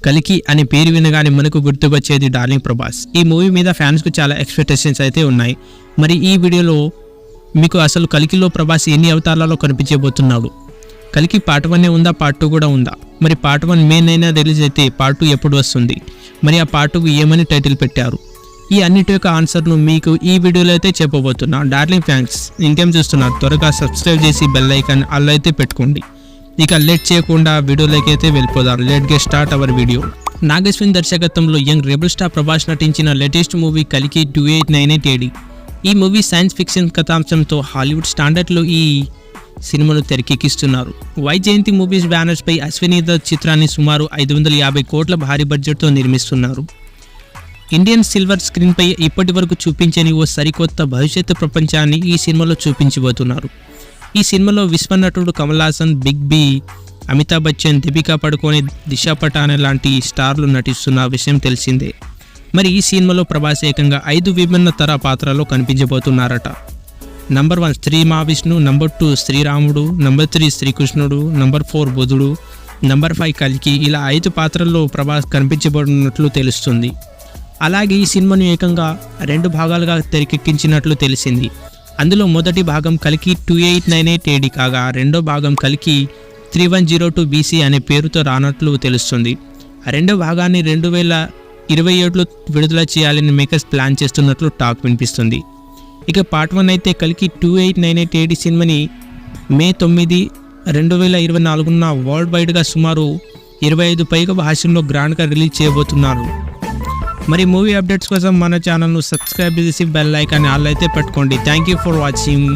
కలికి అనే పేరు వినగానే మనకు గుర్తుకొచ్చేది డార్లింగ్ ప్రభాస్. ఈ మూవీ మీద ఫ్యాన్స్కు చాలా ఎక్స్పెక్టేషన్స్ అయితే ఉన్నాయి. మరి ఈ వీడియోలో మీకు అసలు కలికిలో ప్రభాస్ ఎన్ని అవతారాలలో కనిపించబోతున్నాడు, కలికి పార్ట్ 1 ఉందా, పార్ట్ 2 కూడా ఉందా, మరి పార్ట్ 1 మే 9 రిలీజ్ అయితే పార్ట్ 2 ఎప్పుడు వస్తుంది, మరి ఆ పార్ట్ 2కు ఏమని టైటిల్ పెట్టారు, ఈ అన్నిటి యొక్క ఆన్సర్ను మీకు ఈ వీడియోలో అయితే చెప్పబోతున్నా. డార్లింగ్ ఫ్యాన్స్ ఇంకేం చూస్తున్నారు, త్వరగా సబ్స్క్రైబ్ చేసి బెల్ ఐకాన్ అలా అయితే పెట్టుకోండి. ఇక లేట్ చేయకుండా వీడియోలోకి అయితే వెళ్ళిపోదాం. Let get start our video. నాగేశ్వన్ దర్శకత్వంలో యంగ్ రెబల్ స్టార్ ప్రభాస్ నటించిన లేటెస్ట్ మూవీ కలికి 2898 AD. ఈ మూవీ సైన్స్ ఫిక్షన్ కథాంశంతో హాలీవుడ్ స్టాండర్డ్లో ఈ సినిమాను తెరకెక్కిస్తున్నారు. వైజయంతి మూవీస్ బ్యానర్స్ పై అశ్విని దత్ చిత్రాన్ని సుమారు 550 కోట్ల భారీ బడ్జెట్తో నిర్మిస్తున్నారు. ఇండియన్ సిల్వర్ స్క్రీన్పై ఇప్పటి వరకు చూపించని ఓ సరికొత్త భవిష్యత్తు ప్రపంచాన్ని ఈ సినిమాలో చూపించబోతున్నారు. ఈ సినిమాలో విశ్వనటుడు కమల్ హాసన్, బిగ్ బి, అమితాబ్ బచ్చన్, దీపికా పడుకోని, దిశా పటాని లాంటి స్టార్లు నటిస్తున్న విషయం తెలిసిందే. మరి ఈ సినిమాలో ప్రభాస్ ఏకంగా 5 విభిన్న తర పాత్రలో కనిపించబోతున్నారట. నంబర్ 1 శ్రీ మహావిష్ణు, నంబర్ 2 శ్రీరాముడు, నంబర్ 3 శ్రీకృష్ణుడు, నంబర్ 4 బుధుడు, నంబర్ 5 కలికి, ఇలా 5 పాత్రల్లో ప్రభాస్ కనిపించబడినట్లు తెలుస్తుంది. అలాగే ఈ సినిమాను ఏకంగా 2 భాగాలుగా తెరకెక్కించినట్లు తెలిసింది. అందులో మొదటి భాగం కలికి 2898 AD కాగా రెండో భాగం కలికి 3102 BC అనే పేరుతో రానట్లు తెలుస్తుంది. రెండో భాగాన్ని 2027లో విడుదల చేయాలని మేకర్స్ ప్లాన్ చేస్తున్నట్లు టాక్ వినిపిస్తుంది. ఇక పార్ట్ 1 అయితే కలికి 2898 AD సినిమాని మే 9, 2024 వరల్డ్ వైడ్గా సుమారు 25 పైగా భాషల్లో గ్రాండ్గా రిలీజ్ చేయబోతున్నారు. మరి మూవీ అప్డేట్స్ కోసం మన ఛానల్ను సబ్స్క్రైబ్ చేసి బెల్ ఐకాన్ ఆల్ అయితే పెట్టుకోండి. Thank you for watching.